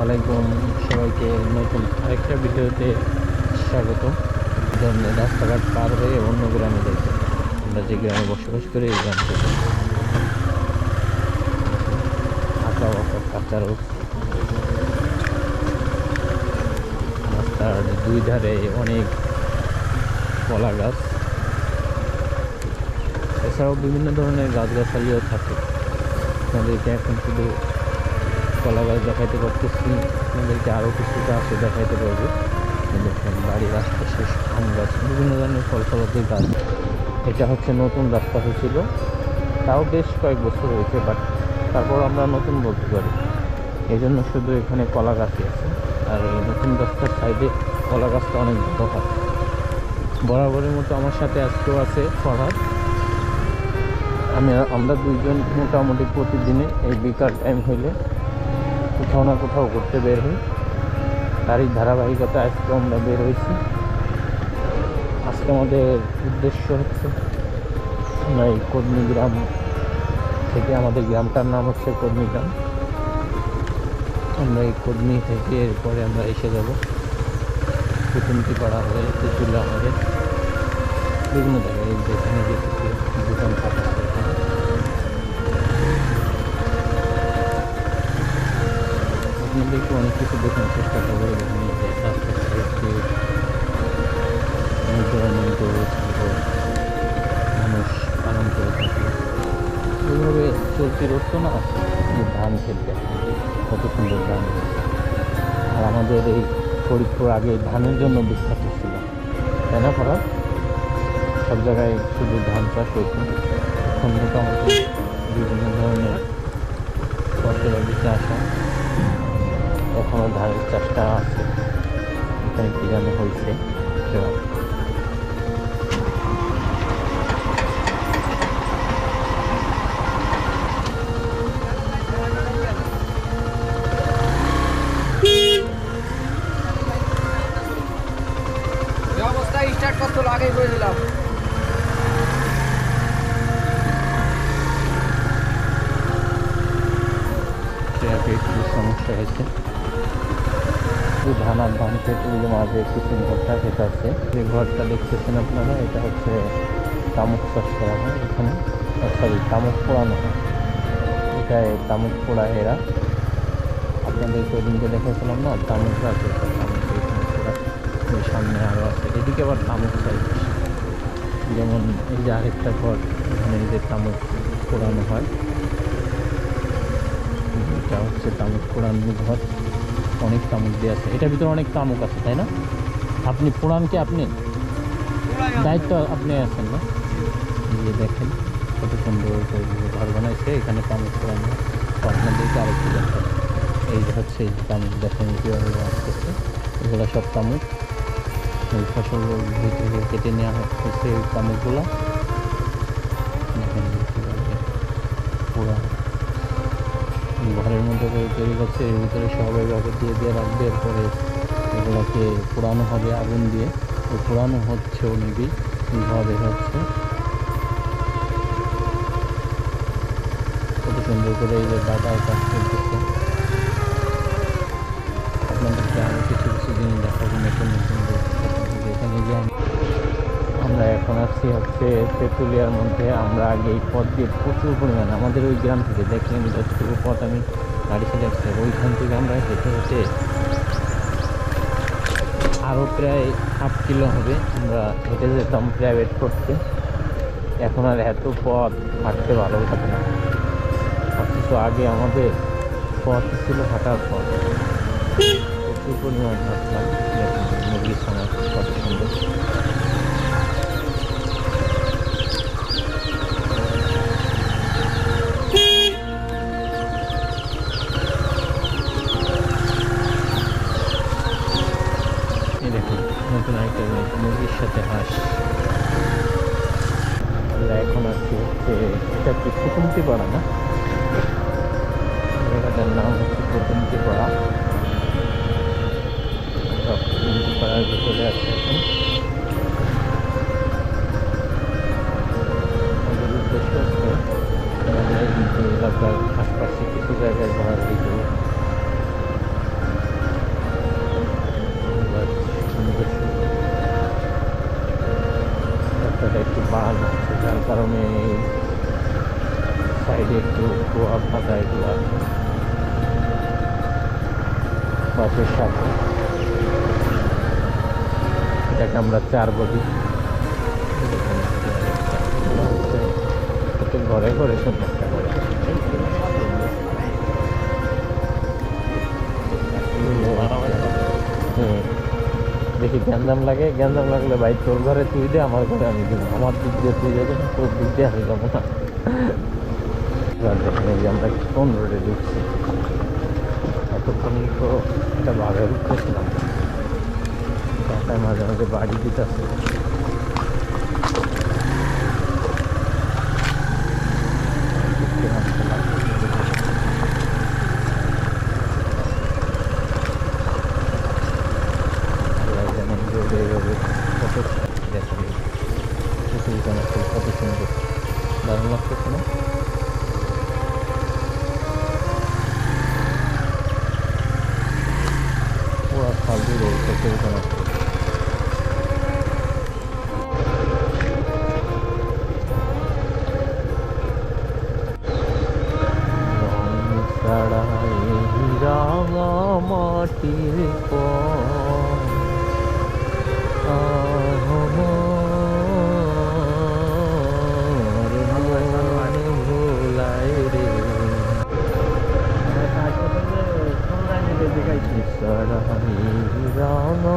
আলাইকুম সবাইকে নতুন আরেকটা ভিডিওতে স্বাগত। ধরনের রাস্তাঘাট পার হয়ে অন্য গ্রামে যাইতে, আমরা যে গ্রামে বসবাস করি এই গ্রাম থেকে আঁকা বাঁকা কাঁচা রোড, রাস্তার দুই ধারে অনেক কলা গাছ, এছাড়াও বিভিন্ন ধরনের গাছগাছালিও থাকে। আপনাদেরকে এখন শুধু কলা গাছ দেখাইতে পারতেছি, আপনাদেরকে আরও কিছু গাছও দেখাইতে পারবো। দেখেন বাড়ির আশপাশে আম গাছ, বিভিন্ন ধরনের ফল ফলাদির গাছ। এটা হচ্ছে নতুন রাস্তা হয়েছিল, তাও বেশ কয়েক বছর হয়েছে, বাট তারপর আমরা নতুন বলতে পারি। এই জন্য শুধু এখানে কলা গাছই আছে। আর এই নতুন রাস্তার সাইডে কলা গাছটা অনেক বড় হয়। বরাবরের মতো আমার সাথে আজকেও আছে ফরহাদ। আমরা দুইজন মোটামুটি প্রতিদিনে এই বিকাল টাইম হইলে কোথাও না কোথাও ঘুরতে বের হই। তারই ধারাবাহিকতা আজকে আমরা বের হয়েছি। আজকে আমাদের উদ্দেশ্য হচ্ছে আমরা এই কর্মী গ্রাম থেকে, আমাদের গ্রামটার নাম হচ্ছে কর্মী গ্রাম। আমরা এই কর্মী থেকে এরপরে আমরা এসে যাব কুটুমটিপাড়া হয়ে তেঁতুলিয়া হয়ে বিভিন্ন জায়গায়, যেখানে যেতে দোকান পাট আছে এখানে। আপনাদেরকে অনেক কিছু দেখানোর চেষ্টা করবো। এখানে রাস্তার সাইড দিয়ে অনেক ধরনের গরু ছাগল মানুষ পালন করে থাকে। এইভাবে চলতি রোড না, যে ধান ক্ষেত দেখেন কত সুন্দর ধান। আর আমাদের এই ফরিদপুর আগে ধানের জন্য বিখ্যাত ছিল, তাই না ফরাদ? সব জায়গায় শুধু ধান চাষ হয়েছে। এখন মোটামুটি বিভিন্ন ধরনের ফসলাদি চাষ হয়। এখনও ধানের চাষটা আছে, এখানে কি জানো হয়েছে। স্টার্ট করতে আগেই করে দিলাম। একটু সমস্যা হয়েছে। ধান আর ধান খেতে মাঝে কিছু ঘরটা খেতে আছে। যে ঘরটা দেখতেছেন আপনারা, এটা হচ্ছে তামুক চাষ করা হয় এখানে, সরি তামুক পোড়ানো হয়। এটাই তামুক পোড়া এরা। আপনাদেরকে ওদিনকে দেখেছিলাম না, তামুক আছে, তামুক এখানে পোড়া। ওই সামনে আরও আছে, এদিকে আবার তামুক চাষ। যেমন এই যে আরেকটা ঘর, এখানে এই যে তামুক পোড়ানো হয়, এটা হচ্ছে তামুক পোড়ানো ঘর। অনেক তামুক দিয়ে আছে, এটার ভিতরে অনেক তামুক আছে, তাই না? আপনি পোড়ান কি? আপনি দায়িত্ব আপনি আছেন না? যে দেখেন কত সুন্দর ঘর বানাইছে, এখানে তামুক পোড়ানো। আপনাদেরকে আরেকটু দেখেন, এই হচ্ছে এই তামুক দেখেন কীভাবে আসতেছে। এগুলো সব তামুক, এই ফসল থেকে কেটে নেওয়া হচ্ছে এই তামুকগুলো। দেখেন কীভাবে পোড়া ঘরের মধ্যে করে তৈরি করছে। এর ভিতরে সবাই ভাবে দিয়ে রাখবে, এরপরে এগুলোকে পোড়ানো হবে আগুন দিয়ে। তো পোড়ানো হচ্ছেও মেবি, ধোয়া বের হচ্ছে। কত সুন্দর করে এই যে দাদায় কাজ করতেছে। আপনাদেরকে আরও কিছু কিছু জিনিস দেখাবো, নতুন নতুন। এখানে যে আমরা এখন আসছি হচ্ছে তেঁতুলিয়ার মধ্যে। আমরা আগে এই পথ দিয়ে প্রচুর পরিমাণে, আমাদের ওই গ্রাম থেকে দেখলেন যতটুকু পথ আমি গাড়ি সাথে আসছি, ওইখান থেকে আমরা হেঁটে হেঁটে আরও প্রায় 1/2 কিলো হবে আমরা হেঁটে যেতাম প্রাইভেট করতে। এখন আর এত পথ হাঁটতে ভালো লাগে না। অথচ আগে আমাদের পথ ছিল হাঁটার পথ, প্রচুর পরিমাণ হাঁটতাম। মুরগির সময় কত সুন্দর। দেখুন নতুন আরেকটা জিনিস, মুরগির সাথে হাঁস। আমরা এখন আছি হচ্ছে, এটা কি কুটুমটিপাড়া না? জায়গাটার নাম হচ্ছে কুটুমটিপাড়া। কুটুমটিপাড়ার ভিতরে আছে এখন। আমাদের উদ্দেশ্য হচ্ছে আমাদের এলাকার আশপাশে কিছু জায়গায় ঘোরাঘুরি করব। সাইডে একটু কুয়া ফাঁকা এগুলো বাসের সাথে, এটাকে আমরা 4 বলি। ঘরে ঘরে একটা করে দেখি গ্যাঞ্জাম লাগলে ভাই তোর ঘরে তুই দে, আমার ঘরে আমি দেবো, আমার দিক দিয়ে তুই যাবে, তোর দিক দিয়ে আমি যাবো না। দেখেন এই যে আমরা কোন রোডে ঢুকছি, এতক্ষণ তো একটা বাঘের উঠতেছিলাম, টাকায় মাঝে মাঝে বাড়ি দিতেছে। কত সুন্দর, দারুণ লাগতেছে না? পুরো ফালতু রয়েছে সেরকম আছে। রাঙা মাটির ভোলাই রে রাঙা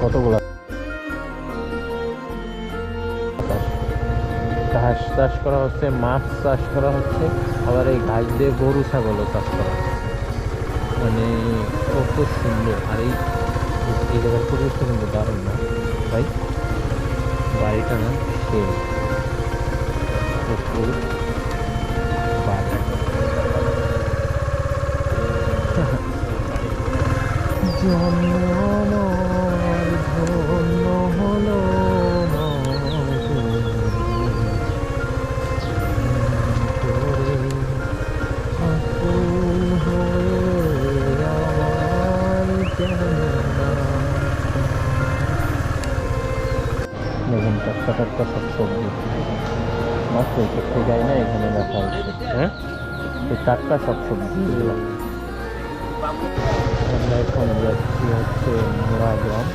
কতগুলা ঘাস চাষ করা হচ্ছে, মাছ চাষ করা হচ্ছে, আবার এই ঘাস দিয়ে গরু ছাগলও চাষ করা হচ্ছে। মানে কত সুন্দর। আর এই জায়গার পরিবেশটা কিন্তু দারুণ না ভাই, বাড়িটা না সে জন্ম আমার ধন্য হলো দেখুন টাটকা টাটকা সব সবজি মাত্র করতে যাই না, এখানে দেখা হচ্ছে। হ্যাঁ, এই টাটকা সব সবজি এগুলো। আমরা এখন যাচ্ছি হচ্ছে মোড়া গ্রাম,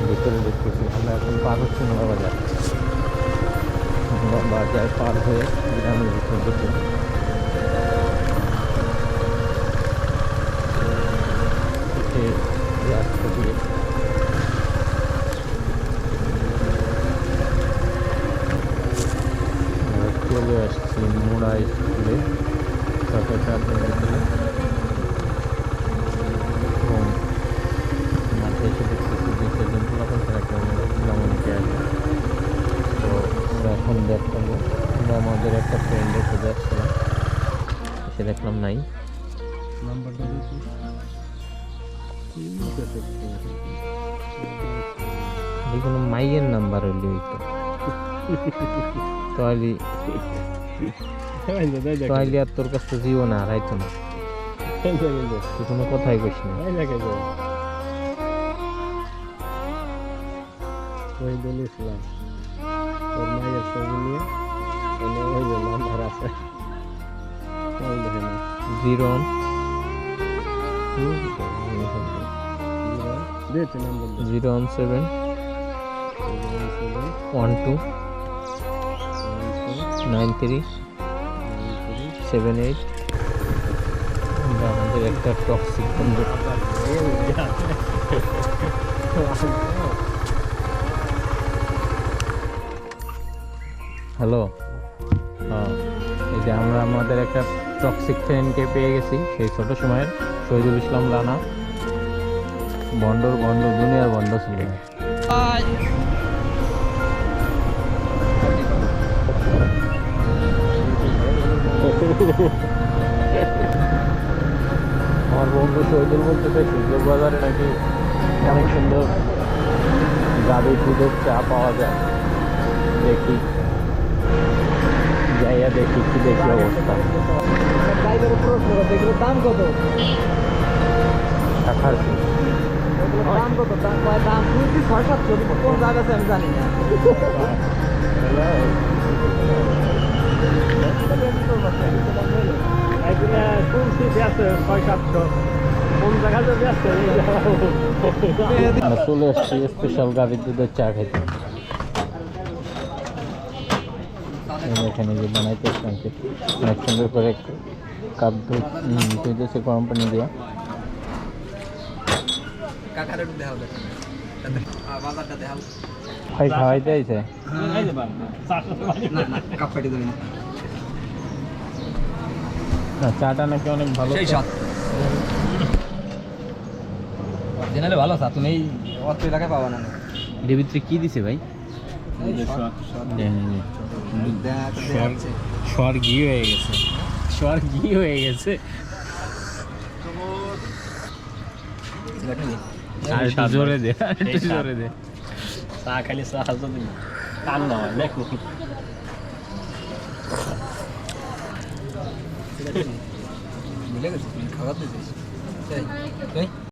ভিতরে দেখতেছি। আমরা এখন পার হচ্ছি মোড়া বাজার, মোড়া বাজার পার হয়ে গ্রামের ভিতরে ঢুকে রাস্তা দিয়ে চলে আসছি মোড়া স্কুলে, সরকার মাঠে এসে দেখতেছি যে সেদিন ফলাফল একটা অনেকে আসবে। তো এখন দেখতাম আমরা আমাদের একটা ফ্রেন্ডের খুঁজে আসছিলাম, এসে দেখলাম নাই। নাম্বারটা কোনো মাইয়ের নাম্বার হইলে হইতো, তাহলে আর তোর কাছে জিও না হারাইতো না। তুই কোনো কথাই কইস না। ইসলাম ওর মায়ের ছবি নিয়ে ওই যে নাম্বার আছে 017 12 93 78। আমরা আমাদের একটা টক্সিক বন্ধু হ্যালো, হ্যাঁ, এই যে আমরা আমাদের একটা টক্সিক ফ্রেন্ডকে পেয়ে গেছি, সেই ছোট সময়ের শহীদুল ইসলাম রানা। ভণ্ড দুনিয়ার ভণ্ড ছিল। আমার বন্ধু শহীদুল বলতেছে সুযোগ বাজারে নাকি অনেক সুন্দর গাড়ি দুধের চা পাওয়া যায়। দেখি যাইয়া দেখি কি দেখি অবস্থা। ড্রাইভারের প্রশ্ন করতে এগুলোর দাম কত? শাখার এগুলোর দাম কত? দাম শুনছি 600-700, কোন জায়গাতে আমি জানি না। শুনছি আছে 600-700, কোন জায়গাতে আছে আমরা চলে এসছি স্পেশাল গাড়ির দুধের চা খেতে। এখানে যে বানাইতেছে আর কি, অনেক সুন্দর করে কাপ দুধ দিতেছে গরম পানি দিয়ে। ভাই খাওয়াইতে আইছে না, চাটা নাকি অনেক ভালো। জেনারেল ভালো চা, তুমি এই অত এলাকায় পাবা না। এর ভিতরে কি দিছে ভাই? স্বর্গী হয়ে গেছে, স্বর্গী হয়ে গেছে। আর একটু জোরে দে, আর একটু জোরে দে। চা খালি চা যদি কান না হয় দেখো। খাওয়াতে